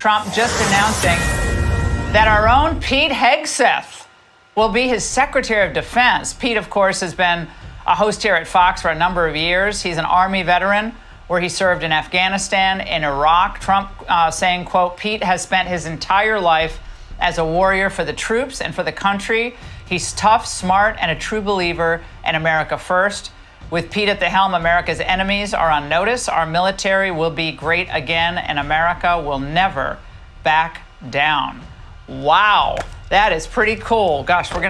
Trump just announcing that our own Pete Hegseth will be his Secretary of Defense. Pete, of course, has been a host here at Fox for a number of years. He's an Army veteran where he served in Afghanistan, in Iraq. Trump saying, quote, Pete has spent his entire life as a warrior for the troops and for the country. He's tough, smart, and a true believer in America first. With Pete at the helm, America's enemies are on notice. Our military will be great again, and America will never back down. Wow, that is pretty cool. Gosh, we're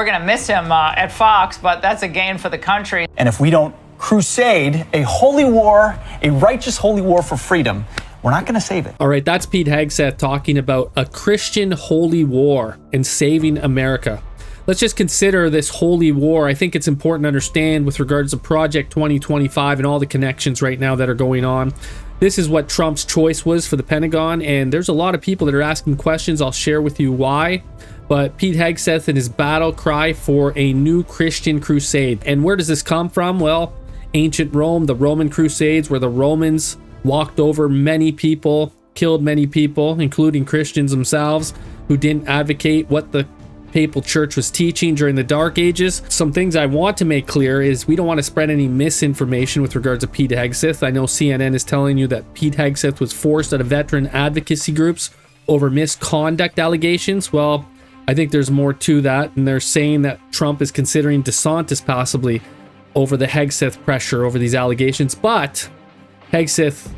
gonna miss him at Fox, but that's a gain for the country. And if we don't crusade a holy war, a righteous holy war for freedom, we're not going to save it. All right, that's Pete Hegseth talking about a Christian holy war and saving America. Let's just consider this holy war. I think it's important to understand with regards to Project 2025 and all the connections right now that are going on. This is what Trump's choice was for the Pentagon, and there's a lot of people that are asking questions. I'll share with you why. But Pete Hegseth and his battle cry for a new Christian crusade. And where does this come from? Well, ancient Rome, the Roman Crusades, where the Romans walked over many people, killed many people, including Christians themselves, who didn't advocate what the papal church was teaching during the Dark Ages. Some things I want to make clear is we don't want to spread any misinformation with regards to Pete Hegseth. I know CNN is telling you that Pete Hegseth was forced out of veteran advocacy groups over misconduct allegations. Well, I think there's more to that, and they're saying that Trump is considering DeSantis possibly over the Hegseth pressure over these allegations. But Hegseth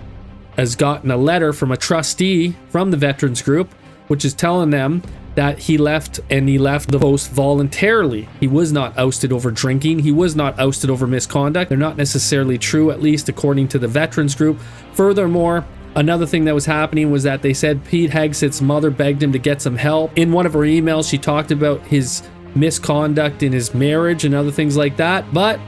has gotten a letter from a trustee from the veterans group, which is telling them that he left the post voluntarily. He was not ousted over drinking. He was not ousted over misconduct. They're not necessarily true, at least according to the veterans group. Furthermore, another thing that was happening was that they said Pete Hegseth's mother begged him to get some help. In one of her emails, she talked about his misconduct in his marriage and other things like that. But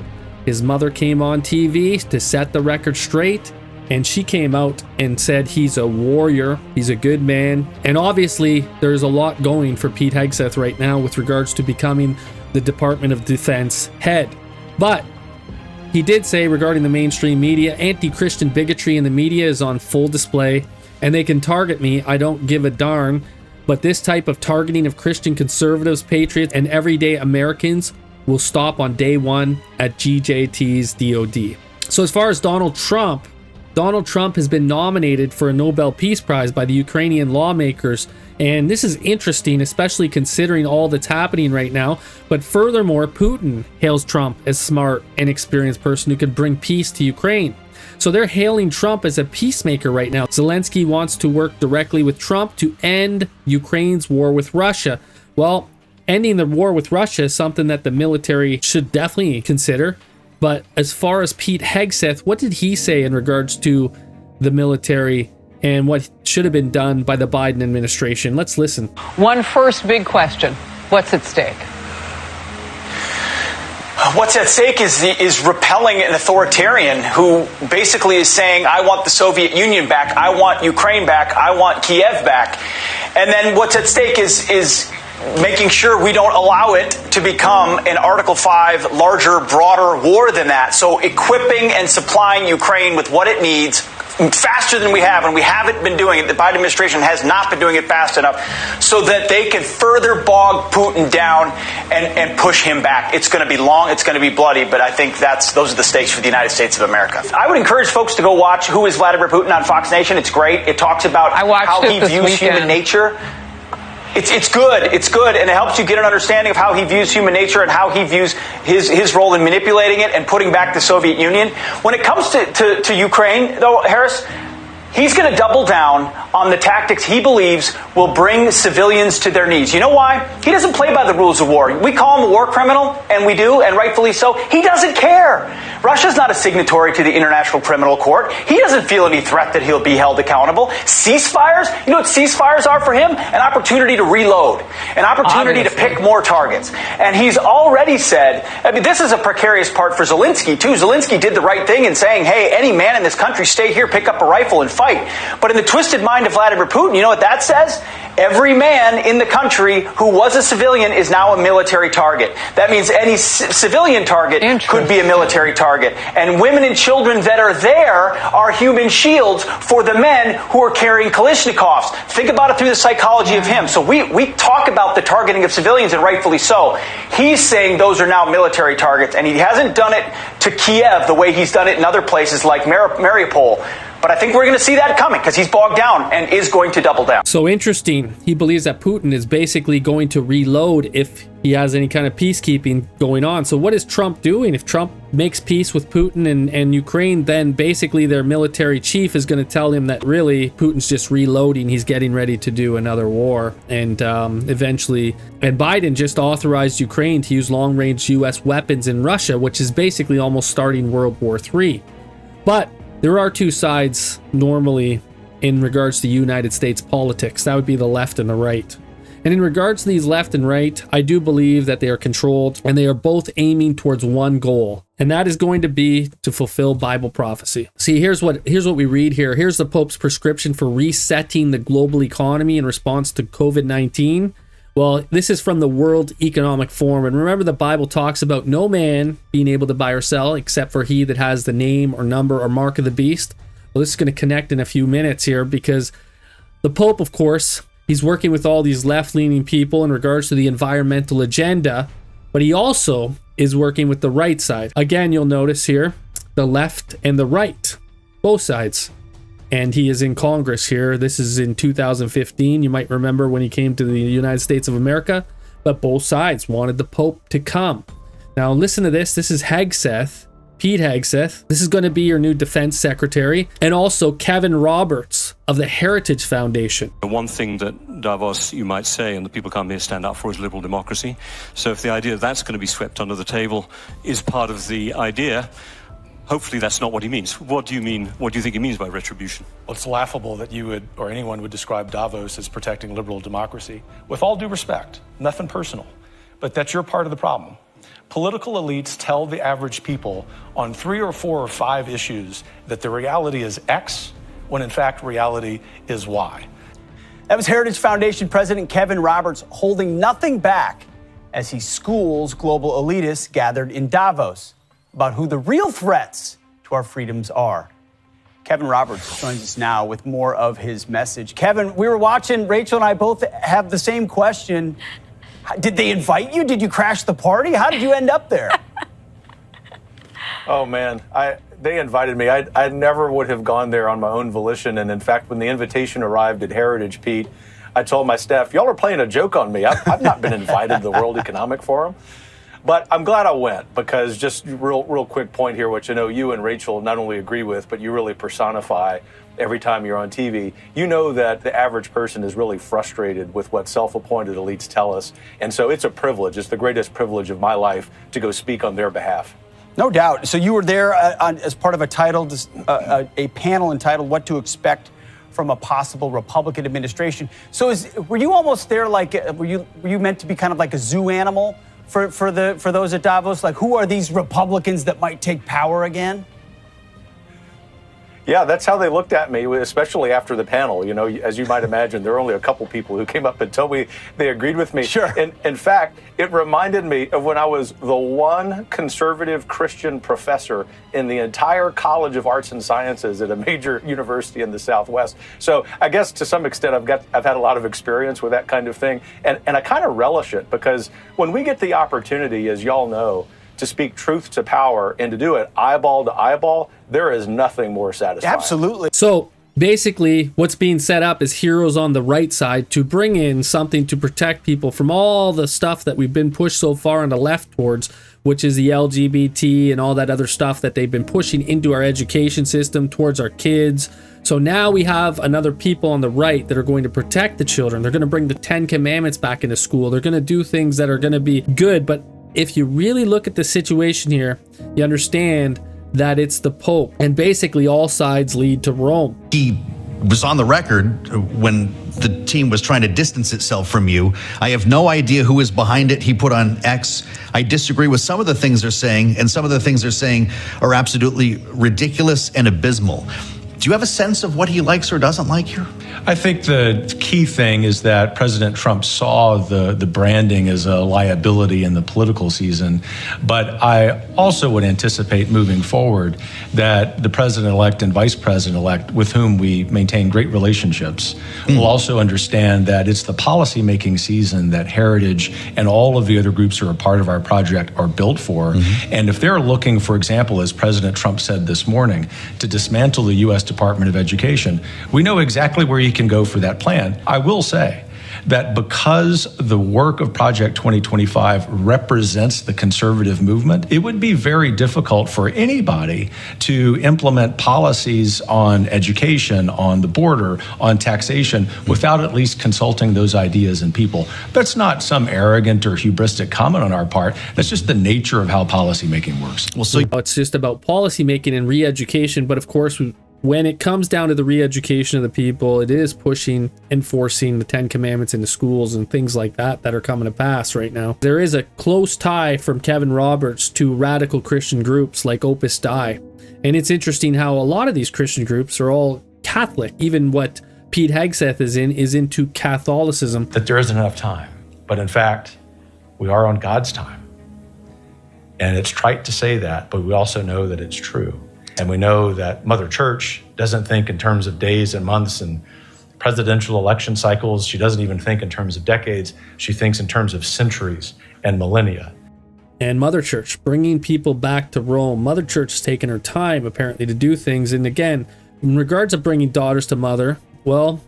his mother came on TV to set the record straight, and she came out and said he's a warrior, he's a good man. And obviously, there's a lot going for Pete Hegseth right now with regards to becoming the Department of Defense head. But he did say regarding the mainstream media, anti-Christian bigotry in the media is on full display, and they can target me, I don't give a darn. But this type of targeting of Christian conservatives, patriots, and everyday Americans will stop on day one at GJT's DOD. So as far as Donald Trump has been nominated for a Nobel Peace Prize by the Ukrainian lawmakers. And this is interesting, especially considering all that's happening right now. But furthermore, Putin hails Trump as smart and experienced person who could bring peace to Ukraine. So they're hailing Trump as a peacemaker right now. Zelensky wants to work directly with Trump to end Ukraine's war with Russia. Well, ending the war with Russia is something that the military should definitely consider. But as far as Pete Hegseth, what did he say in regards to the military and what should have been done by the Biden administration? Let's listen. One first big question. What's at stake? What's at stake is repelling an authoritarian who basically is saying, I want the Soviet Union back, I want Ukraine back, I want Kiev back. And then what's at stake is making sure we don't allow it to become an Article 5 larger, broader war than that. So equipping and supplying Ukraine with what it needs faster than we have, and we haven't been doing it. The Biden administration has not been doing it fast enough so that they can further bog Putin down and push him back. It's going to be long, it's going to be bloody, but I think those are the stakes for the United States of America. I would encourage folks to go watch Who is Vladimir Putin on Fox Nation. It's great. It talks about how he views human nature. It's good, and it helps you get an understanding of how he views human nature and how he views his role in manipulating it and putting back the Soviet Union. When it comes to Ukraine, though, Harris, he's going to double down on the tactics he believes will bring civilians to their knees. You know why? He doesn't play by the rules of war. We call him a war criminal, and we do, and rightfully so. He doesn't care. Russia's not a signatory to the International Criminal Court. He doesn't feel any threat that he'll be held accountable. Ceasefires? You know what ceasefires are for him? An opportunity to reload. An opportunity to pick more targets. And he's already said, I mean, this is a precarious part for Zelensky, too. Zelensky did the right thing in saying, hey, any man in this country, stay here, pick up a rifle and fight. But in the twisted mind of Vladimir Putin, you know what that says? Every man in the country who was a civilian is now a military target. That means any civilian target could be a military target. And women and children that are there are human shields for the men who are carrying Kalashnikovs. Think about it through the psychology of him. So we talk about the targeting of civilians, and rightfully so. He's saying those are now military targets, and he hasn't done it to Kiev the way he's done it in other places like Mariupol. But I think we're going to see that coming because he's bogged down and is going to double down. So interesting. He believes that Putin is basically going to reload if he has any kind of peacekeeping going on. So what is Trump doing? If Trump makes peace with Putin and Ukraine, then basically their military chief is going to tell him that really Putin's just reloading. He's getting ready to do another war. And eventually, and Biden just authorized Ukraine to use long-range U.S. weapons in Russia, which is basically almost starting World War III. But there are two sides normally in regards to United States politics. That would be the left and the right. And in regards to these left and right, I do believe that they are controlled and they are both aiming towards one goal. And that is going to be to fulfill Bible prophecy. See, here's what we read here. Here's the Pope's prescription for resetting the global economy in response to COVID-19. Well, this is from the World Economic Forum. And remember, the Bible talks about no man being able to buy or sell except for he that has the name or number or mark of the beast. Well, this is going to connect in a few minutes here because the Pope, of course, he's working with all these left-leaning people in regards to the environmental agenda, but he also is working with the right side. Again, you'll notice here, the left and the right, both sides. And he is in Congress here. This is in 2015. You might remember when he came to the United States of America, but both sides wanted the Pope to come. Now listen to this. This is Hegseth, Pete Hegseth. This is going to be your new defense secretary, and also Kevin Roberts of the Heritage Foundation. One thing that Davos, you might say, and the people come here stand up for is liberal democracy. So if the idea that's going to be swept under the table is part of the idea, hopefully that's not what he means. What do you mean? What do you think he means by retribution? Well, it's laughable that you would, or anyone would describe Davos as protecting liberal democracy. With all due respect, nothing personal, but that's your part of the problem. Political elites tell the average people on 3 or 4 or 5 issues that the reality is X, when in fact reality is Y. That was Heritage Foundation President Kevin Roberts holding nothing back as he schools global elitists gathered in Davos about who the real threats to our freedoms are. Kevin Roberts joins us now with more of his message. Kevin, we were watching, Rachel and I both have the same question. Did they invite you? Did you crash the party? How did you end up there? Oh, man, they invited me. I never would have gone there on my own volition. And in fact, when the invitation arrived at Heritage, Pete, I told my staff, y'all are playing a joke on me. I've not been invited to the World Economic Forum. But I'm glad I went because just real quick point here, which I know you and Rachel not only agree with, but you really personify every time you're on TV. You know that the average person is really frustrated with what self-appointed elites tell us. And so it's a privilege. It's the greatest privilege of my life to go speak on their behalf. No doubt. So you were there as part of a panel entitled What to Expect from a Possible Republican Administration. So were you almost there like, were you meant to be kind of like a zoo animal for those at Davos? Like, who are these Republicans that might take power again? Yeah, that's how they looked at me, especially after the panel. You know, as you might imagine, there were only a couple people who came up and told me they agreed with me. Sure. And in fact, it reminded me of when I was the one conservative Christian professor in the entire College of Arts and Sciences at a major university in the Southwest. So I guess to some extent, I've had a lot of experience with that kind of thing. And I kind of relish it because when we get the opportunity, as y'all know, to speak truth to power and to do it eyeball to eyeball, there is nothing more satisfying. Absolutely. So basically, what's being set up is heroes on the right side to bring in something to protect people from all the stuff that we've been pushed so far on the left towards, which is the LGBT and all that other stuff that they've been pushing into our education system towards our kids. So now we have another people on the right that are going to protect the children. They're going to bring the 10 Commandments back into school. They're going to do things that are going to be good. But if you really look at the situation here, you understand that it's the Pope, and basically all sides lead to Rome. He was on the record when the team was trying to distance itself from you. I have no idea who is behind it. He put on X. I disagree with some of the things they're saying, and some of the things they're saying are absolutely ridiculous and abysmal. Do you have a sense of what he likes or doesn't like here? I think the key key thing is that President Trump saw the branding as a liability in the political season. But I also would anticipate moving forward that the president-elect and vice president-elect, with whom we maintain great relationships, will also understand that it's the policy-making season that Heritage and all of the other groups who are part of our project are built for. And if they're looking, for example, as President Trump said this morning, to dismantle the U.S. Department of Education, we know exactly where you can go for that plan. I will say that because the work of Project 2025 represents the conservative movement, it would be very difficult for anybody to implement policies on education, on the border, on taxation, without at least consulting those ideas and people. That's not some arrogant or hubristic comment on our part. That's just the nature of how policymaking works. Well, so it's just about policymaking and re-education, but of course, when it comes down to the re-education of the people, it is pushing, enforcing the 10 Commandments into schools and things like that are coming to pass right now. There is a close tie from Kevin Roberts to radical Christian groups like Opus Dei. And it's interesting how a lot of these Christian groups are all Catholic. Even what Pete Hegseth is into Catholicism. That there isn't enough time. But in fact, we are on God's time. And it's trite to say that, but we also know that it's true. And we know that Mother Church doesn't think in terms of days and months and presidential election cycles. She doesn't even think in terms of decades. She thinks in terms of centuries and millennia. And Mother Church, bringing people back to Rome. Mother Church has taken her time, apparently, to do things. And again, in regards to bringing daughters to Mother, well...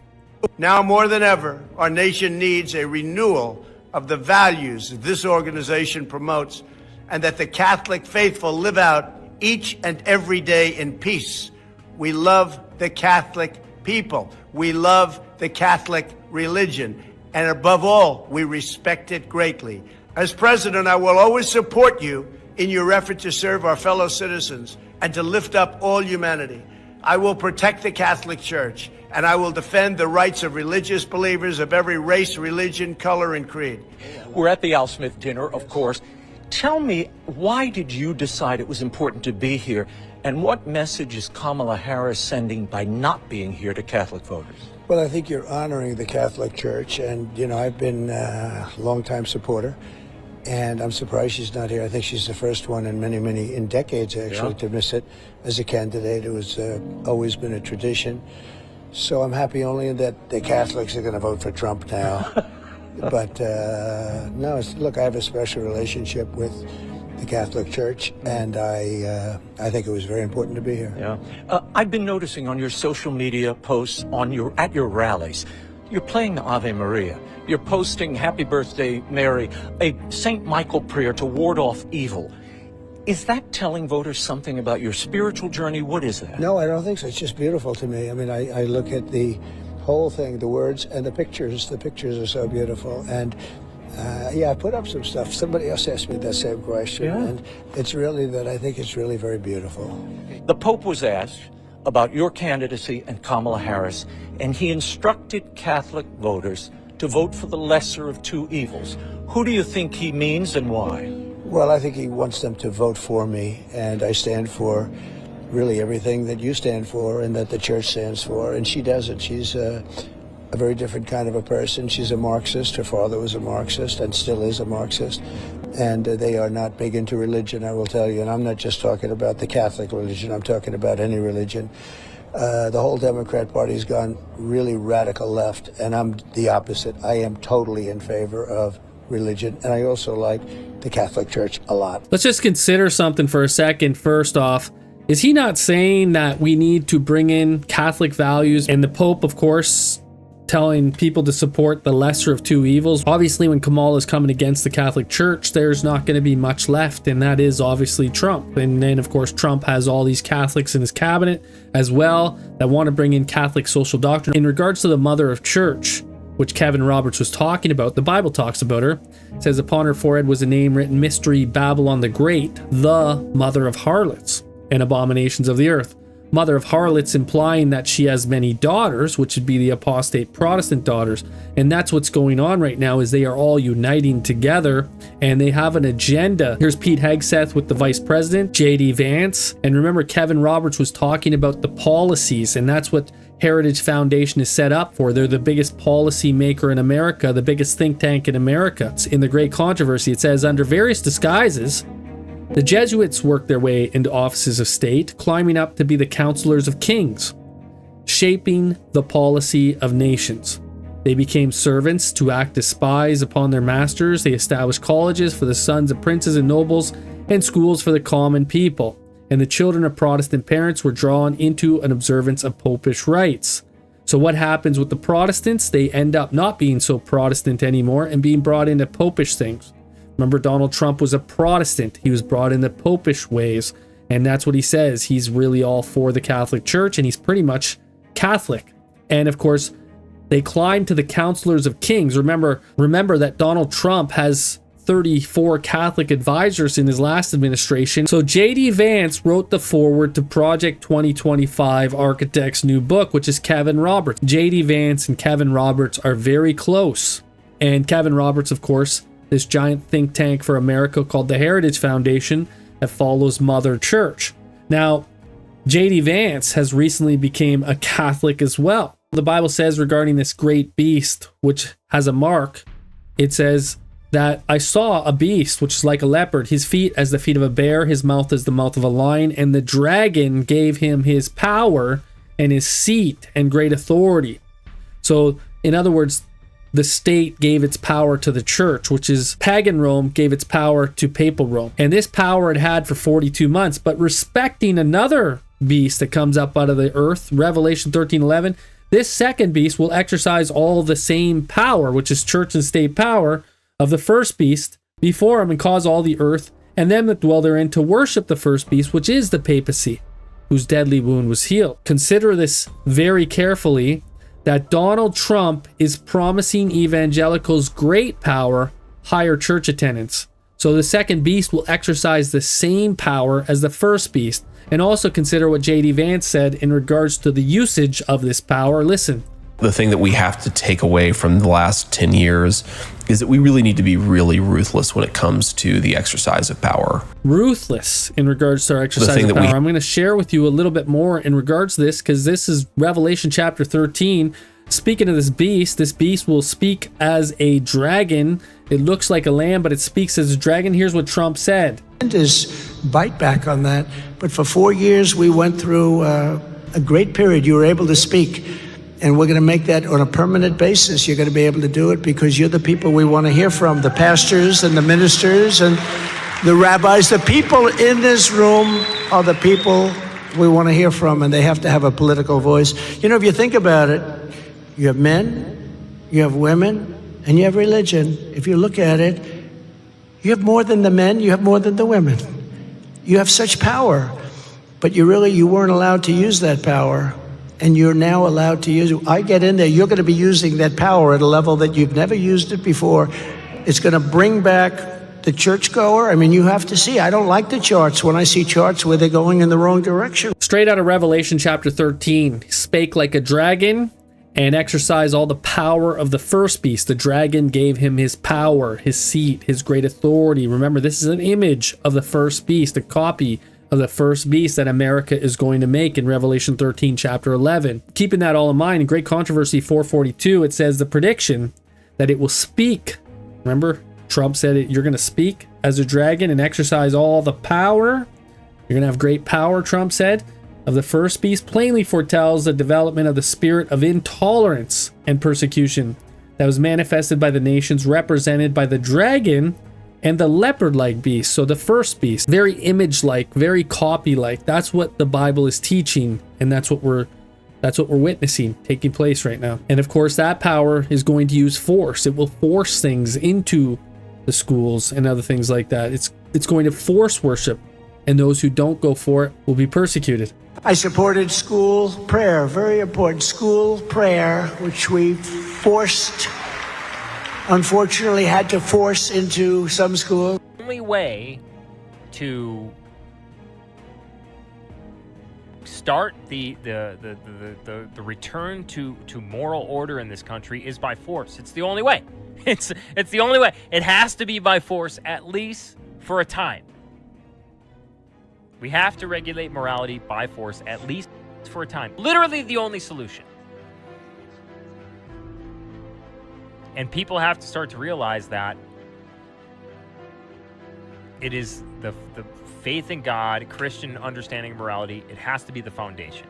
Now more than ever, our nation needs a renewal of the values that this organization promotes and that the Catholic faithful live out each and every day in peace. We love the Catholic people. We love the Catholic religion. And above all, we respect it greatly. As president, I will always support you in your effort to serve our fellow citizens and to lift up all humanity. I will protect the Catholic Church, and I will defend the rights of religious believers of every race, religion, color, and creed. We're at the Al Smith dinner, of course. Tell me, why did you decide it was important to be here, and what message is Kamala Harris sending by not being here to Catholic voters? Well, I think you're honoring the Catholic Church, and, you know, I've been a longtime supporter, and I'm surprised she's not here. I think she's the first one in in decades, actually, to miss it as a candidate. It was always been a tradition. So I'm happy only that the Catholics are going to vote for Trump now. But no, look, I have a special relationship with the Catholic Church, and I think it was very important to be here. Yeah, I've been noticing on your social media posts at your rallies, you're playing the Ave Maria. You're posting Happy Birthday, Mary, a St. Michael prayer to ward off evil. Is that telling voters something about your spiritual journey? What is that? No, I don't think so. It's just beautiful to me. I mean, I look at the whole thing, the words and the pictures. The pictures are so beautiful. And yeah, I put up some stuff. Somebody else asked me that same question. Yeah. And it's really that I think it's really very beautiful. The Pope was asked about your candidacy and Kamala Harris, and he instructed Catholic voters to vote for the lesser of two evils. Who do you think he means and why? Well, I think he wants them to vote for me, and I stand for really everything that you stand for and that the church stands for, and she doesn't. She's a very different kind of a person. She's a Marxist. Her father was a Marxist and still is a Marxist, and they are not big into religion, I will tell you, and I'm not just talking about the Catholic religion. I'm talking about any religion. The whole Democrat Party's gone really radical left, and I'm the opposite. I am totally in favor of religion, and I also like the Catholic Church a lot. Let's just consider something for a second. First off, is he not saying that we need to bring in Catholic values? And the Pope, of course, telling people to support the lesser of two evils. Obviously, when Kamala is coming against the Catholic Church, there's not going to be much left, and that is obviously Trump. And then, of course, Trump has all these Catholics in his cabinet as well that want to bring in Catholic social doctrine. In regards to the Mother of Church, which Kevin Roberts was talking about, the Bible talks about her. It says, upon her forehead was a name written, Mystery Babylon the Great, the mother of harlots and abominations of the earth. Mother of harlots, implying that she has many daughters, which would be the apostate Protestant daughters. And that's what's going on right now, is they are all uniting together and they have an agenda. Here's Pete Hegseth with the vice president, J.D. Vance. And remember, Kevin Roberts was talking about the policies, and that's what Heritage Foundation is set up for. They're the biggest policy maker in America, the biggest think tank in America. It's in the Great Controversy, it says, under various disguises, the Jesuits worked their way into offices of state, climbing up to be the counselors of kings, shaping the policy of nations. They became servants to act as spies upon their masters. They established colleges for the sons of princes and nobles and schools for the common people. And the children of Protestant parents were drawn into an observance of popish rites. So what happens with the Protestants? They end up not being so Protestant anymore and being brought into popish things. Remember, Donald Trump was a Protestant. He was brought into popish ways. And that's what he says. He's really all for the Catholic Church, and he's pretty much Catholic. And of course, they climb to the counselors of kings. Remember that Donald Trump has 34 Catholic advisors in his last administration. So J.D. Vance wrote the foreword to Project 2025 Architect's new book, which is Kevin Roberts. J.D. Vance and Kevin Roberts are very close. And Kevin Roberts, of course, this giant think tank for America called the Heritage Foundation that follows Mother Church. Now, J.D. Vance has recently become a Catholic as well. The Bible says regarding this great beast, which has a mark, it says that I saw a beast which is like a leopard, his feet as the feet of a bear, his mouth as the mouth of a lion, and the dragon gave him his power and his seat and great authority. So, in other words, the state gave its power to the church, which is pagan Rome gave its power to papal Rome. And this power it had for 42 months, but respecting another beast that comes up out of the earth, Revelation 13:11, this second beast will exercise all the same power, which is church and state power, of the first beast before him, and cause all the earth and them that dwell therein to worship the first beast, which is the papacy, whose deadly wound was healed. Consider this very carefully, that Donald Trump is promising evangelicals great power, higher church attendance. So the second beast will exercise the same power as the first beast. And also consider what J.D. Vance said in regards to the usage of this power. Listen. The thing that we have to take away from the last 10 years is that we really need to be really ruthless when it comes to the exercise of power. Ruthless in regards to our exercise of power. I'm going to share with you a little bit more in regards to this, because this is Revelation chapter 13. Speaking of this beast will speak as a dragon. It looks like a lamb, but it speaks as a dragon. Here's what Trump said. Is bite back on that. But for 4 years, we went through a great period. You were able to speak. And we're going to make that on a permanent basis. You're going to be able to do it because you're the people we want to hear from, the pastors and the ministers and the rabbis. The people in this room are the people we want to hear from, and they have to have a political voice. You know, if you think about it, you have men, you have women, and you have religion. If you look at it, you have more than the men, you have more than the women. You have such power, but you weren't allowed to use that power. And you're now allowed to use it. I get in there, you're going to be using that power at a level that you've never used it before. It's going to bring back the churchgoer. I mean, you have to see. I don't like the charts when I see charts where they're going in the wrong direction. Straight out of Revelation chapter 13, he spake like a dragon and exercised all the power of the first beast. The dragon gave him his power, his seat, his great authority. Remember, this is an image of the first beast, a copy of the first beast that America is going to make in Revelation 13, chapter 11. Keeping that all in mind, in Great Controversy 442, it says the prediction that it will speak. Remember, Trump said you're going to speak as a dragon and exercise all the power. You're going to have great power, Trump said, of the first beast. Plainly foretells the development of the spirit of intolerance and persecution that was manifested by the nations, represented by the dragon and the leopard-like beast. So the first beast, very image-like, very copy-like. That's what the Bible is teaching, and that's what we're witnessing taking place right now. And of course, that power is going to use force. It will force things into the schools and other things like that. It's going to force worship, and those who don't go for it will be persecuted. I supported school prayer, very important, school prayer, which we unfortunately had to force into some schools. The only way to start the return to moral order in this country is by force. It's the only way. It's the only way. It has to be by force, at least for a time. We have to regulate morality by force, at least for a time. Literally the only solution. And people have to start to realize that it is the faith in God, Christian understanding of morality, it has to be the foundation.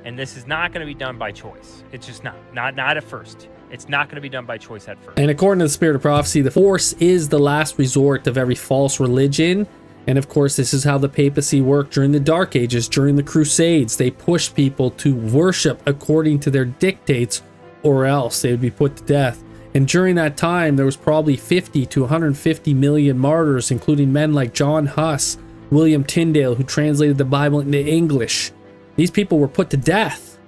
And this is not going to be done by choice. It's just not at first. It's not going to be done by choice at first. And according to the spirit of prophecy, the force is the last resort of every false religion. And of course, this is how the papacy worked during the Dark Ages, during the Crusades. They pushed people to worship according to their dictates, or else they would be put to death. And during that time, there was probably 50 to 150 million martyrs, including men like John Huss, William Tyndale, who translated the Bible into English. These people were put to death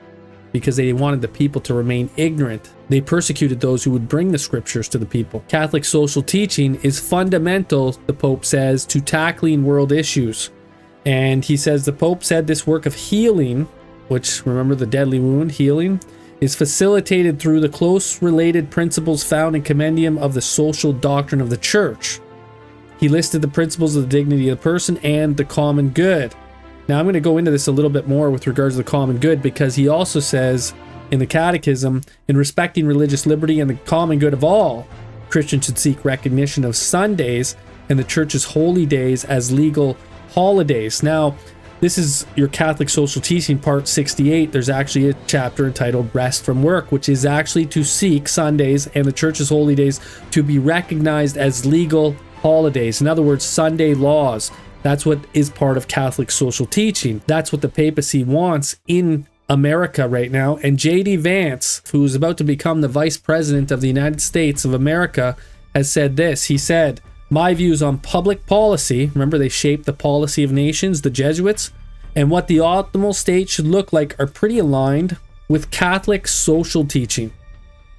because they wanted the people to remain ignorant. They persecuted those who would bring the scriptures to the people. Catholic social teaching is fundamental, the Pope says, to tackling world issues. And he says the Pope said this work of healing, which, remember the deadly wound, healing, is facilitated through the close related principles found in Compendium of the Social Doctrine of the Church. He listed the principles of the dignity of the person and the common good. Now, I'm going to go into this a little bit more with regards to the common good, because he also says in the Catechism, in respecting religious liberty and the common good of all, Christians should seek recognition of Sundays and the Church's holy days as legal holidays. Now, this is your Catholic Social Teaching, part 68. There's actually a chapter entitled Rest from Work, which is actually to seek Sundays and the Church's holy days to be recognized as legal holidays. In other words, Sunday laws. That's what is part of Catholic social teaching. That's what the papacy wants in America right now. And J.D. Vance, who's about to become the Vice President of the United States of America, has said this. He said, "My views on public policy," remember they shaped the policy of nations, the Jesuits, "and what the optimal state should look like are pretty aligned with Catholic social teaching."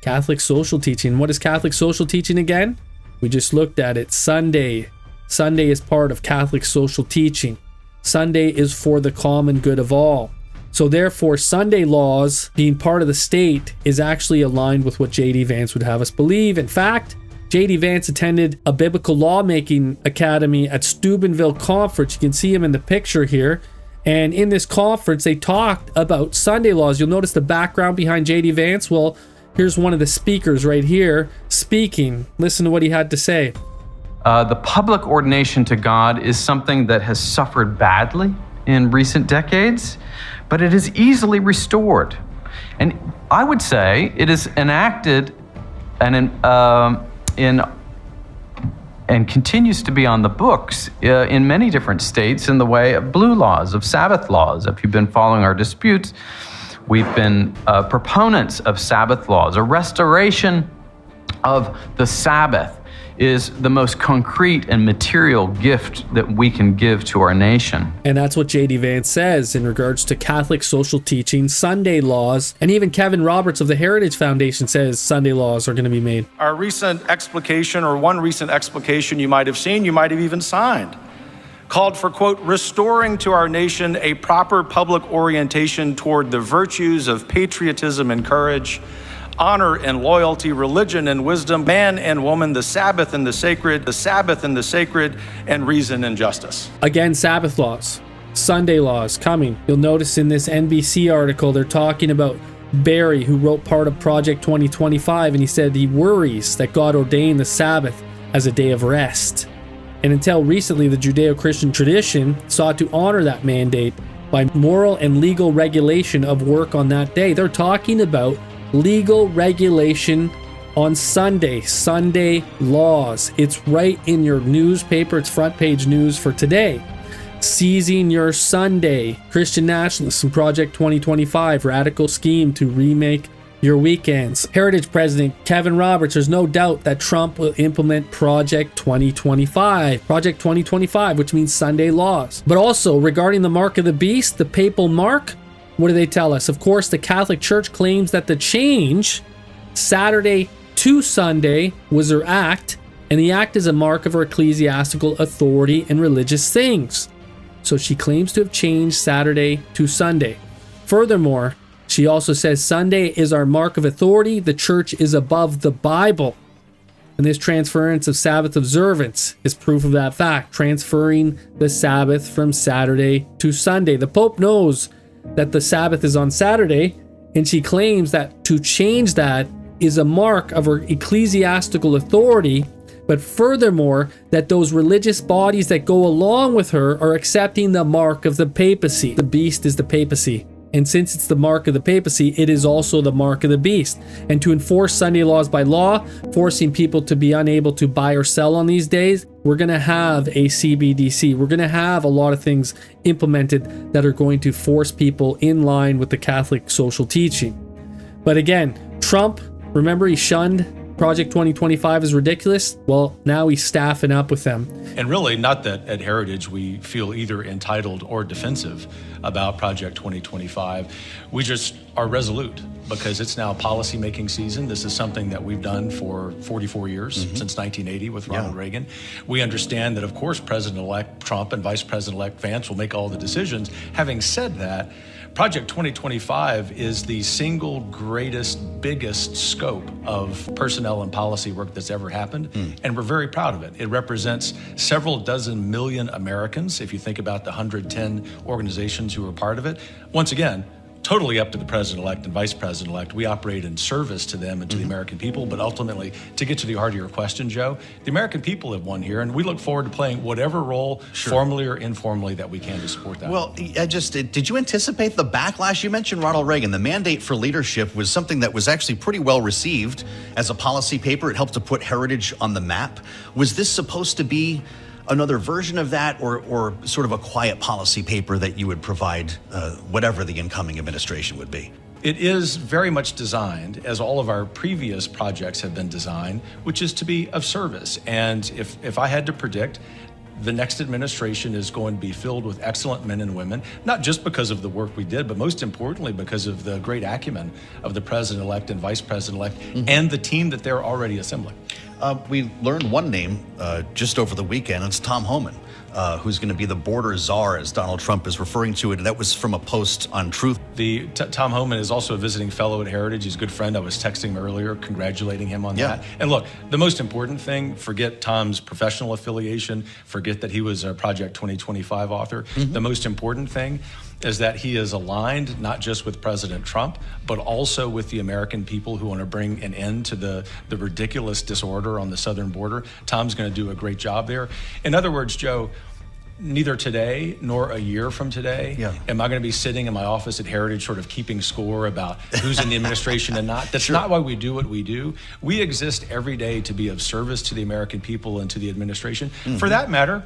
Catholic social teaching. What is Catholic social teaching again? We just looked at it. Sunday. Sunday is part of Catholic social teaching. Sunday is for the common good of all. So therefore, Sunday laws being part of the state is actually aligned with what J.D. Vance would have us believe. In fact, J.D. Vance attended a biblical lawmaking academy at Steubenville Conference. You can see him in the picture here. And in this conference, they talked about Sunday laws. You'll notice the background behind J.D. Vance. Well, here's one of the speakers right here speaking. Listen to what he had to say. The public ordination to God is something that has suffered badly in recent decades, but it is easily restored. And I would say it is enacted and continues to be on the books in many different states in the way of blue laws, of Sabbath laws. If you've been following our disputes, we've been proponents of Sabbath laws. A restoration of the Sabbath is the most concrete and material gift that we can give to our nation. And that's what J.D. Vance says in regards to Catholic social teaching, Sunday laws, and even Kevin Roberts of the Heritage Foundation says Sunday laws are going to be made. Our recent explication, or one recent explication you might have seen, you might have even signed, called for, quote, restoring to our nation a proper public orientation toward the virtues of patriotism and courage, honor and loyalty, religion and wisdom, man and woman, the Sabbath and the sacred, and reason and justice. Again, Sabbath laws, Sunday laws coming. You'll notice in this NBC article, they're talking about Barry, who wrote part of Project 2025, and he said he worries that God ordained the Sabbath as a day of rest. And until recently, the Judeo-Christian tradition sought to honor that mandate by moral and legal regulation of work on that day. They're talking about legal regulation on Sunday, Sunday laws. It's right in your newspaper. It's front page news for today. Seizing your Sunday. Christian nationalists in Project 2025, radical scheme to remake your weekends. Heritage President Kevin Roberts, there's no doubt that Trump will implement Project 2025. Project 2025, which means Sunday laws. But also, regarding the mark of the beast, the papal mark, what do they tell us? Of course, the Catholic Church claims that the change, Saturday to Sunday, was her act, and the act is a mark of her ecclesiastical authority in religious things. So she claims to have changed Saturday to Sunday. Furthermore, she also says Sunday is our mark of authority. The Church is above the Bible. And this transference of Sabbath observance is proof of that fact, transferring the Sabbath from Saturday to Sunday. The Pope knows that the Sabbath is on Saturday, and she claims that to change that is a mark of her ecclesiastical authority, but furthermore, that those religious bodies that go along with her are accepting the mark of the papacy. The beast is the papacy. And since it's the mark of the papacy, it is also the mark of the beast. And to enforce Sunday laws by law, forcing people to be unable to buy or sell on these days, we're going to have a CBDC. We're going to have a lot of things implemented that are going to force people in line with the Catholic social teaching. But again, Trump, remember, he shunned Project 2025 is ridiculous. Well, now he's staffing up with them. And really, not that at Heritage we feel either entitled or defensive about Project 2025. We just are resolute because it's now policy-making season. This is something that we've done for 44 years, since 1980 with Ronald Reagan. We understand that, of course, President-elect Trump and Vice President-elect Vance will make all the decisions. Having said that, Project 2025 is the single greatest, biggest scope of personnel and policy work that's ever happened, and we're very proud of it. It represents several dozen million Americans, if you think about the 110 organizations who are part of it. Once again, totally up to the president-elect and vice president-elect. We operate in service to them and to the American people, but ultimately, to get to the heart of your question, Joe, the American people have won here, and we look forward to playing whatever role, formally or informally, that we can to support that. Well, did you anticipate the backlash? You mentioned Ronald Reagan. The mandate for leadership was something that was actually pretty well received as a policy paper. It helped to put Heritage on the map. Was this supposed to be another version of that, or sort of a quiet policy paper that you would provide whatever the incoming administration would be? It is very much designed, as all of our previous projects have been designed, which is to be of service. And if I had to predict, the next administration is going to be filled with excellent men and women, not just because of the work we did, but most importantly because of the great acumen of the president-elect and vice president-elect and the team that they're already assembling. We learned one name just over the weekend. It's Tom Homan, who's going to be the border czar, as Donald Trump is referring to it. And that was from a post on Truth. Tom Homan is also a visiting fellow at Heritage. He's a good friend. I was texting him earlier, congratulating him on that. And look, the most important thing, forget Tom's professional affiliation, forget that he was a Project 2025 author. The most important thing is that he is aligned not just with President Trump, but also with the American people who want to bring an end to the ridiculous disorder on the southern border. Tom's going to do a great job there. In other words, Joe, neither today nor a year from today am I going to be sitting in my office at Heritage sort of keeping score about who's in the administration and not. That's not why we do what we do. We exist every day to be of service to the American people and to the administration. For that matter,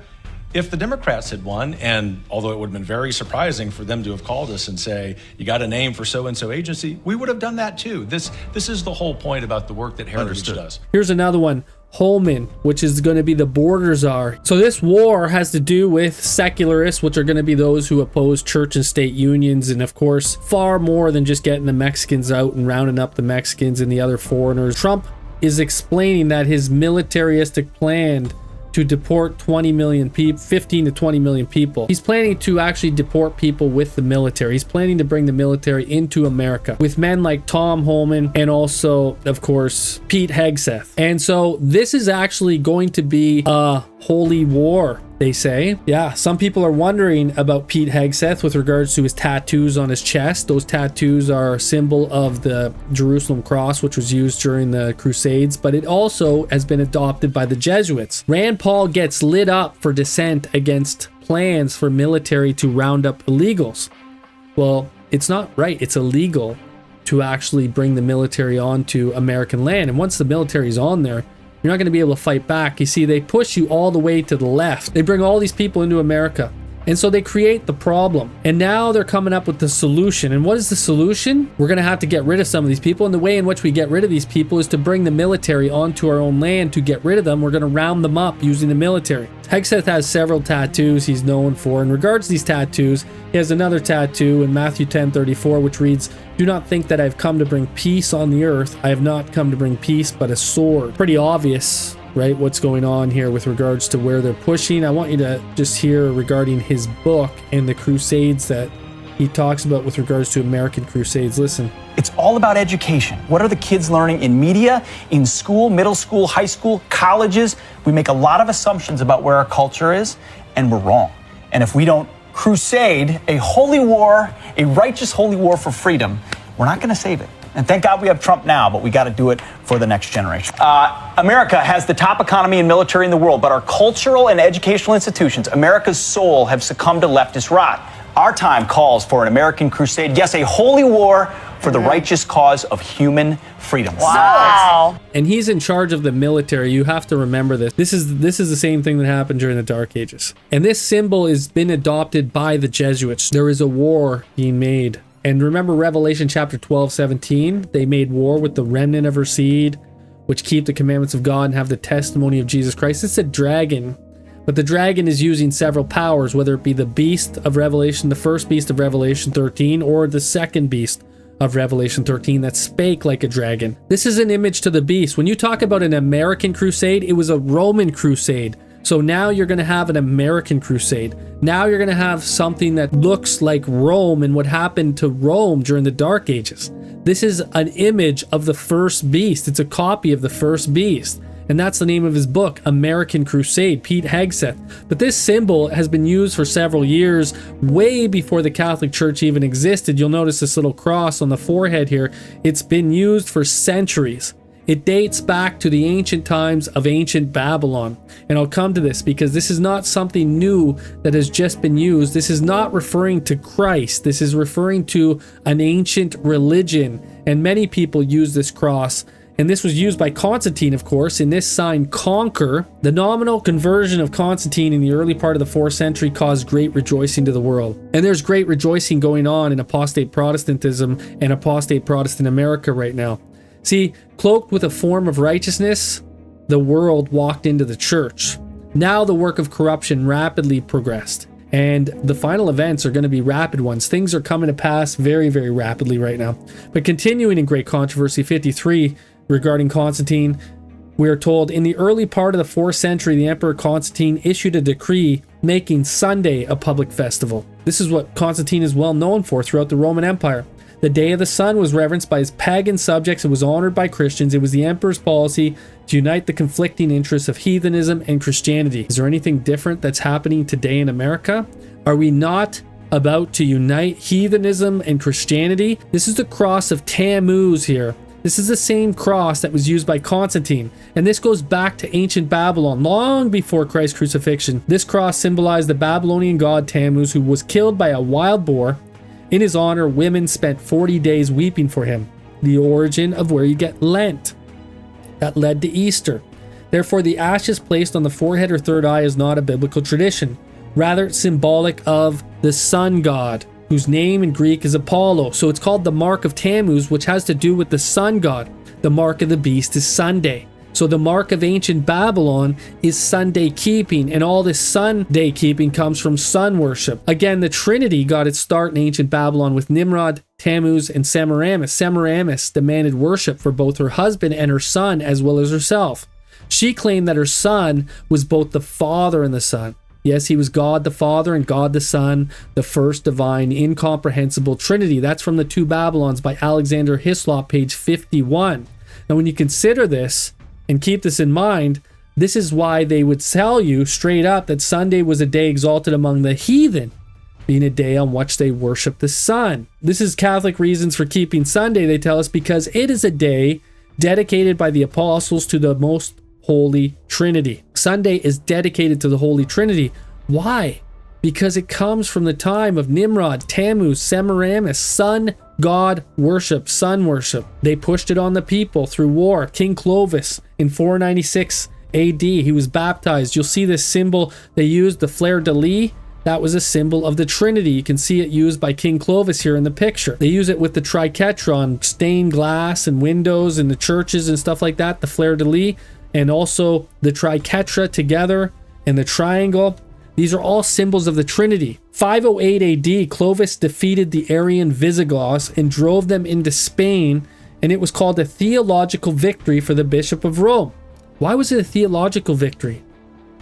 if the Democrats had won, and although it would have been very surprising for them to have called us and say, you got a name for so-and-so agency, we would have done that too. This is the whole point about the work that Heritage does. Here's another one. Holman, which is going to be the border czar. So this war has to do with secularists, which are going to be those who oppose church and state unions, and of course, far more than just getting the Mexicans out and rounding up the Mexicans and the other foreigners. Trump is explaining that his militaristic plan to deport 20 million people, 15 to 20 million people. He's planning to actually deport people with the military. He's planning to bring the military into America with men like Tom Homan and also, of course, Pete Hegseth. And so this is actually going to be a holy war, they say. Yeah, some people are wondering about Pete Hegseth with regards to his tattoos on his chest. Those tattoos are a symbol of the Jerusalem cross, which was used during the Crusades, but it also has been adopted by the Jesuits. Rand Paul gets lit up for dissent against plans for military to round up illegals. Well, it's not right. It's illegal to actually bring the military onto American land. And once the military is on there, you're not going to be able to fight back. You see, they push you all the way to the left. They bring all these people into America. And so they create the problem. And now they're coming up with the solution. And what is the solution? We're going to have to get rid of some of these people. And the way in which we get rid of these people is to bring the military onto our own land. To get rid of them, we're going to round them up using the military. Hegseth has several tattoos he's known for. In regards to these tattoos, he has another tattoo in Matthew 10:34, which reads, "Do not think that I've come to bring peace on the earth. I have not come to bring peace, but a sword." Pretty obvious, right, what's going on here with regards to where they're pushing. I want you to just hear regarding his book and the crusades that he talks about with regards to American crusades. Listen. It's all about education. What are the kids learning in media, in school, middle school, high school, colleges? We make a lot of assumptions about where our culture is, and we're wrong. And if we don't crusade, a holy war, a righteous holy war for freedom. We're not going to save it. And thank God we have Trump now, but we got to do it for the next generation. America has the top economy and military in the world, but our cultural and educational institutions, America's soul, have succumbed to leftist rot. Our time calls for an American crusade, yes, a holy war for the righteous cause of human freedom. Wow. And he's in charge of the military. You have to remember this. This is the same thing that happened during the Dark Ages. And this symbol has been adopted by the Jesuits. There is a war being made. And remember Revelation chapter 12:17, they made war with the remnant of her seed, which keep the commandments of God and have the testimony of Jesus Christ. It's a dragon, but the dragon is using several powers, whether it be the beast of Revelation, the first beast of Revelation 13, or the second beast of Revelation 13 that spake like a dragon. This is an image to the beast. When you talk about an American crusade, it was a Roman crusade. So now you're going to have an American crusade. Now you're going to have something that looks like Rome and what happened to Rome during the Dark Ages. This is an image of the first beast. It's a copy of the first beast. And that's the name of his book, American Crusade, Pete Hegseth. But this symbol has been used for several years, way before the Catholic Church even existed. You'll notice this little cross on the forehead here. It's been used for centuries. It dates back to the ancient times of ancient Babylon. And I'll come to this because this is not something new that has just been used. This is not referring to Christ. This is referring to an ancient religion. And many people use this cross. And this was used by Constantine, of course, in this sign, conquer. The nominal conversion of Constantine in the early part of the 4th century caused great rejoicing to the world. And there's great rejoicing going on in apostate Protestantism and apostate Protestant America right now. See, cloaked with a form of righteousness, the world walked into the church. Now the work of corruption rapidly progressed. And the final events are going to be rapid ones. Things are coming to pass very, very rapidly right now. But continuing in Great Controversy 53 regarding Constantine, we are told in the early part of the 4th century, the Emperor Constantine issued a decree making Sunday a public festival. This is what Constantine is well known for throughout the Roman Empire. The Day of the Sun was reverenced by his pagan subjects. It was honored by Christians. It was the emperor's policy to unite the conflicting interests of heathenism and Christianity. Is there anything different that's happening today in America? Are we not about to unite heathenism and Christianity? This is the cross of Tammuz here. This is the same cross that was used by Constantine. And this goes back to ancient Babylon, long before Christ's crucifixion. This cross symbolized the Babylonian god Tammuz, who was killed by a wild boar. In his honor, women spent 40 days weeping for him, the origin of where you get Lent. That led to Easter. Therefore, the ashes placed on the forehead or third eye is not a biblical tradition. Rather, it's symbolic of the sun god, whose name in Greek is Apollo. So it's called the mark of Tammuz, which has to do with the sun god. The mark of the beast is Sunday. So the mark of ancient Babylon is Sunday keeping, and all this Sunday keeping comes from sun worship. Again, the Trinity got its start in ancient Babylon with Nimrod, Tammuz, and Semiramis. Semiramis demanded worship for both her husband and her son, as well as herself. She claimed that her son was both the Father and the Son. Yes, he was God the Father and God the Son, the first divine, incomprehensible Trinity. That's from the Two Babylons by Alexander Hislop, page 51. Now, when you consider this, and keep this in mind, this is why they would tell you straight up that Sunday was a day exalted among the heathen, being a day on which they worship the sun. This is Catholic reasons for keeping Sunday, they tell us, because it is a day dedicated by the apostles to the most holy Trinity. Sunday is dedicated to the Holy Trinity. Why? Because it comes from the time of Nimrod, Tammuz, Semiramis, sun God worship, sun worship. They pushed it on the people through war. King Clovis in 496 AD, he was baptized. You'll see this symbol they used, the fleur-de-lis. That was a symbol of the Trinity. You can see it used by King Clovis here in the picture. They use it with the triquetron, stained glass and windows in the churches and stuff like that, the fleur-de-lis, and also the triquetra together and the triangle. These are all symbols of the Trinity. 508 AD, Clovis defeated the Arian Visigoths and drove them into Spain, and it was called a theological victory for the Bishop of Rome. Why was it a theological victory?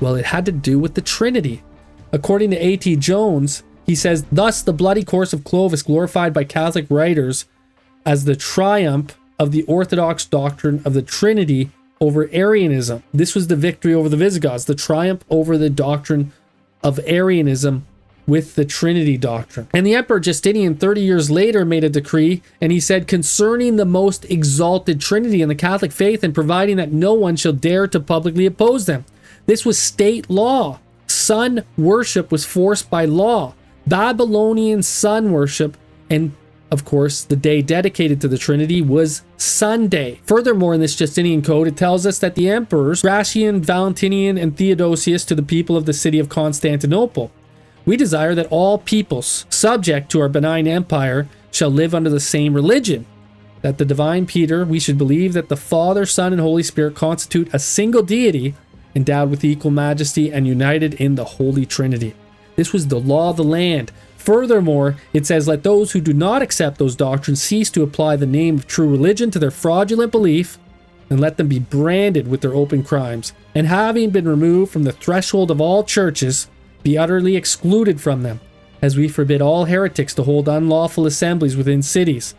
Well, it had to do with the Trinity. According to A.T. Jones, he says, thus the bloody course of Clovis glorified by Catholic writers as the triumph of the orthodox doctrine of the Trinity over Arianism. This was the victory over the Visigoths, the triumph over the doctrine of Arianism with the Trinity doctrine. And the Emperor Justinian 30 years later made a decree, and he said, concerning the most exalted Trinity and the Catholic faith, and providing that no one shall dare to publicly oppose them. This was state law. Sun worship was forced by law. Babylonian sun worship, and of course, the day dedicated to the Trinity was Sunday. Furthermore, in this Justinian code, it tells us that the emperors, Gratian, Valentinian, and Theodosius, to the people of the city of Constantinople, we desire that all peoples subject to our benign empire shall live under the same religion. That the divine Peter, we should believe that the Father, Son, and Holy Spirit constitute a single deity, endowed with equal majesty and united in the Holy Trinity. This was the law of the land. Furthermore, it says, let those who do not accept those doctrines cease to apply the name of true religion to their fraudulent belief, and let them be branded with their open crimes, and having been removed from the threshold of all churches, be utterly excluded from them, as we forbid all heretics to hold unlawful assemblies within cities.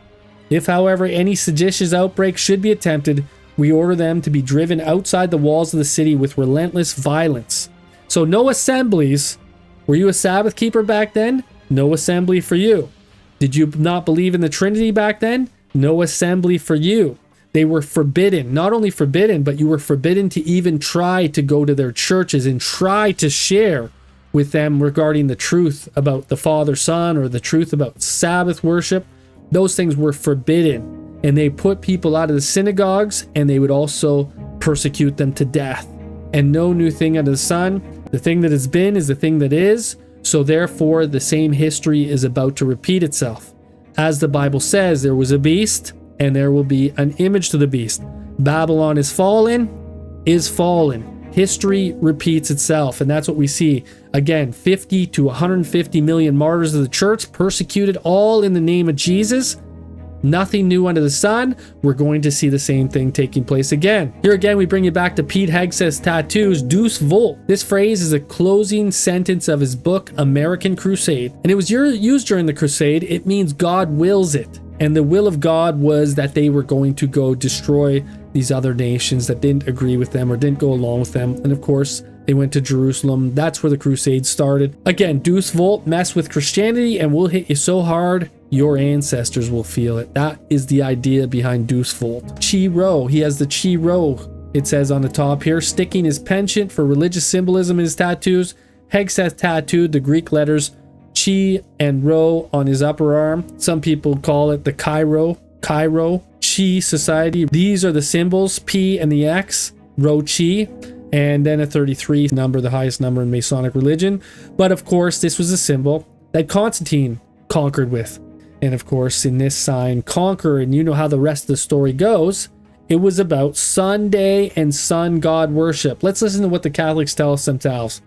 If, however, any seditious outbreak should be attempted, we order them to be driven outside the walls of the city with relentless violence. So no assemblies. Were you a Sabbath keeper back then? No assembly for you. Did you not believe in the Trinity back then? No assembly for you. They were forbidden. Not only forbidden, but you were forbidden to even try to go to their churches and try to share with them regarding the truth about the Father, Son, or the truth about Sabbath worship. Those things were forbidden. And they put people out of the synagogues, and they would also persecute them to death. And no new thing under the sun. The thing that has been is the thing that is. So therefore, the same history is about to repeat itself. As the Bible says, there was a beast, and there will be an image to the beast. Babylon is fallen. History repeats itself, and that's what we see. Again, 50 to 150 million martyrs of the church, persecuted all in the name of Jesus. Nothing new under the sun. We're going to see the same thing taking place again. Here again, we bring you back to Pete Hegseth's tattoos, Deus Vult. This phrase is a closing sentence of his book, American Crusade. And it was used during the Crusade. It means God wills it. And the will of God was that they were going to go destroy these other nations that didn't agree with them or didn't go along with them. And of course, they went to Jerusalem. That's where the Crusades started. Again, Deus Vult, mess with Christianity and we'll hit you so hard, your ancestors will feel it. That is the idea behind Deus Vult. Chi Rho, he has the Chi Rho, it says on the top here, sticking his penchant for religious symbolism in his tattoos. Hegseth tattooed the Greek letters Chi and Rho on his upper arm. Some people call it the Chi Chi Society. These are the symbols, P and the X, Rho Chi, and then a 33 number, the highest number in Masonic religion. But of course, this was a symbol that Constantine conquered with. And of course, in this sign, conquer, and you know how the rest of the story goes, it was about Sunday and sun god worship. Let's listen to what the Catholics tell us themselves.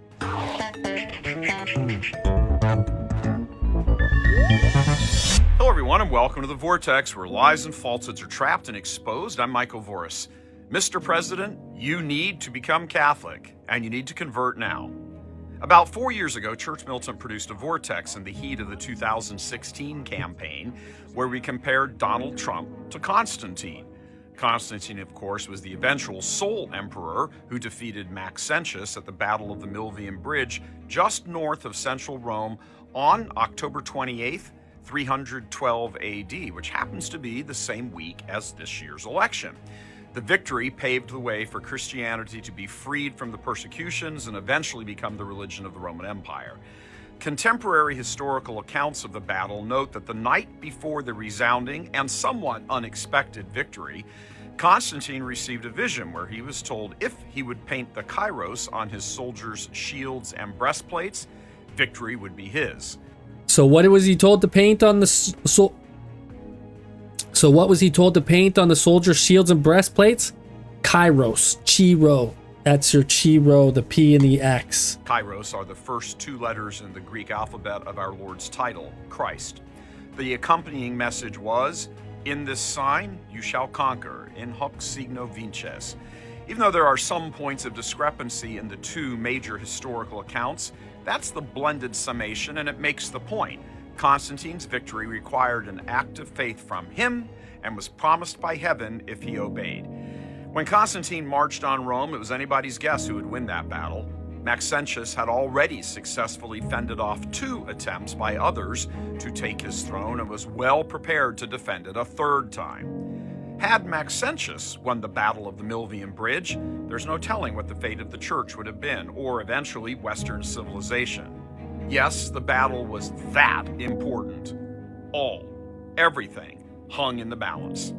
Hello, everyone, and welcome to The Vortex, where lies and falsehoods are trapped and exposed. I'm Michael Voris. Mr. President, you need to become Catholic, and you need to convert now. About 4 years ago, Church Militant produced a Vortex in the heat of the 2016 campaign, where we compared Donald Trump to Constantine. Constantine, of course, was the eventual sole emperor who defeated Maxentius at the Battle of the Milvian Bridge just north of central Rome on October 28th, 312 AD, which happens to be the same week as this year's election. The victory paved the way for Christianity to be freed from the persecutions and eventually become the religion of the Roman Empire. Contemporary historical accounts of the battle note that the night before the resounding and somewhat unexpected victory, Constantine received a vision where he was told if he would paint the Kairos on his soldiers' shields and breastplates, victory would be his. So what was he told to paint on the So what was he told to paint on the soldiers' shields and breastplates? Kairos, Chi Rho. That's your Chi Rho, the P and the X. Kairos are the first two letters in the Greek alphabet of our Lord's title, Christ. The accompanying message was, in this sign you shall conquer, in hoc signo vinces. Even though there are some points of discrepancy in the two major historical accounts, that's the blended summation, and it makes the point. Constantine's victory required an act of faith from him and was promised by heaven if he obeyed. When Constantine marched on Rome, it was anybody's guess who would win that battle. Maxentius had already successfully fended off 2 attempts by others to take his throne and was well prepared to defend it a 3rd time. Had Maxentius won the Battle of the Milvian Bridge, there's no telling what the fate of the church would have been, or eventually Western civilization. Yes, the battle was that important. Everything hung in the balance.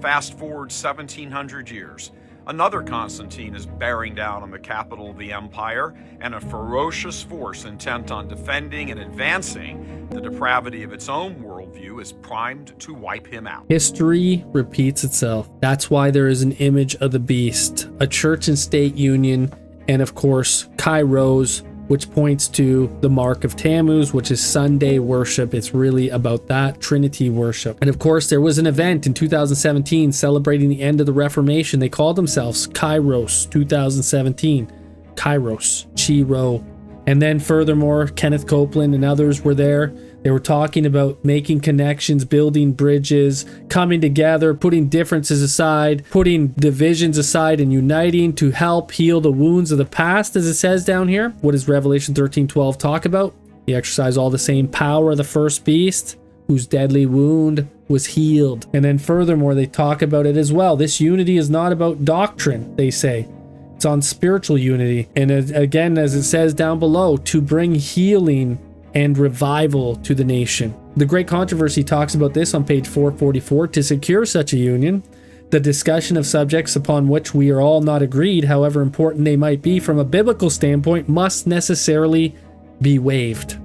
Fast forward 1700 years. Another Constantine is bearing down on the capital of the empire, and a ferocious force intent on defending and advancing the depravity of its own worldview is primed to wipe him out. History repeats itself. That's why there is an image of the beast, a church and state union, and of course, Kairos, which points to the mark of Tammuz, which is Sunday worship. It's really about that, Trinity worship. And of course, there was an event in 2017 celebrating the end of the Reformation. They called themselves Kairos 2017. Kairos, Chi-Rho. And then furthermore, Kenneth Copeland and others were there. They were talking about making connections, building bridges, coming together, putting differences aside, putting divisions aside, and uniting to help heal the wounds of the past, as it says down here. What does Revelation 13:12 talk about? He exercised all the same power of the first beast, whose deadly wound was healed. And then furthermore, they talk about it as well. This unity is not about doctrine, they say. It's on spiritual unity. And again, as it says down below, to bring healing and revival to the nation. The Great Controversy talks about this on page 444. To secure such a union, the discussion of subjects upon which we are all not agreed, however important they might be from a biblical standpoint, must necessarily be waived.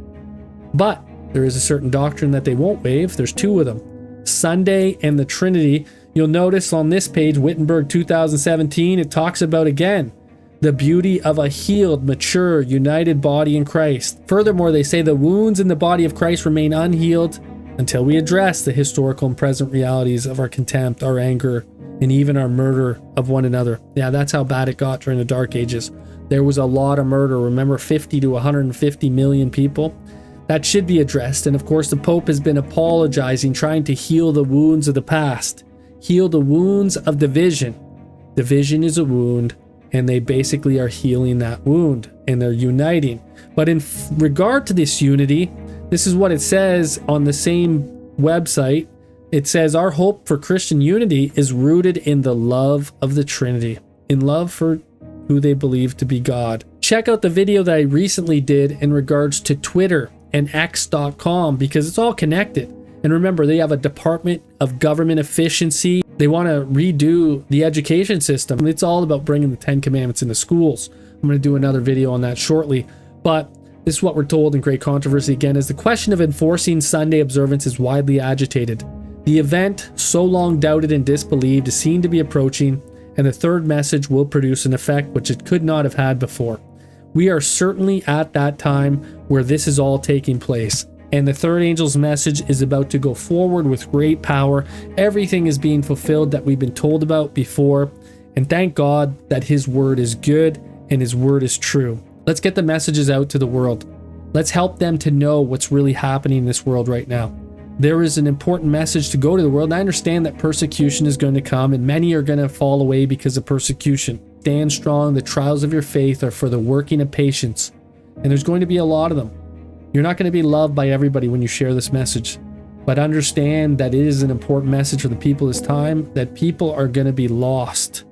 But there is a certain doctrine that they won't waive. There's 2 of them. Sunday and the Trinity. You'll notice on this page, Wittenberg 2017, it talks about again the beauty of a healed, mature, united body in Christ. Furthermore, they say the wounds in the body of Christ remain unhealed until we address the historical and present realities of our contempt, our anger, and even our murder of one another. Yeah, that's how bad it got during the Dark Ages. There was a lot of murder. Remember, 50 to 150 million people? That should be addressed. And of course, the Pope has been apologizing, trying to heal the wounds of the past, heal the wounds of division. Division is a wound, and they basically are healing that wound, and they're uniting. But in regard to this unity, this is what it says on the same website. It says, our hope for Christian unity is rooted in the love of the Trinity, in love for who they believe to be God. Check out the video that I recently did in regards to Twitter and X.com, because it's all connected. And remember, they have a Department of Government Efficiency. They want to redo the education system. It's all about bringing the 10 Commandments into schools. I'm going to do another video on that shortly. But this is what we're told in Great Controversy again, is the question of enforcing Sunday observance is widely agitated. The event, so long doubted and disbelieved, is seen to be approaching, and the third message will produce an effect which it could not have had before. We are certainly at that time where this is all taking place. And the third angel's message is about to go forward with great power. Everything is being fulfilled that we've been told about before. And thank God that his word is good and his word is true. Let's get the messages out to the world. Let's help them to know what's really happening in this world right now. There is an important message to go to the world. And I understand that persecution is going to come and many are going to fall away because of persecution. Stand strong. The trials of your faith are for the working of patience. And there's going to be a lot of them. You're not going to be loved by everybody when you share this message, but understand that it is an important message for the people this time, that people are going to be lost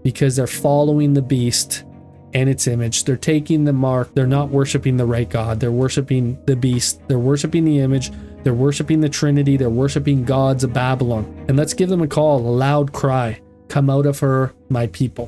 because they're following the beast and its image. They're taking the mark. They're not worshiping the right God. They're worshiping the beast. They're worshiping the image. They're worshiping the Trinity. They're worshiping gods of Babylon. And let's give them a call, a loud cry. Come out of her, my people.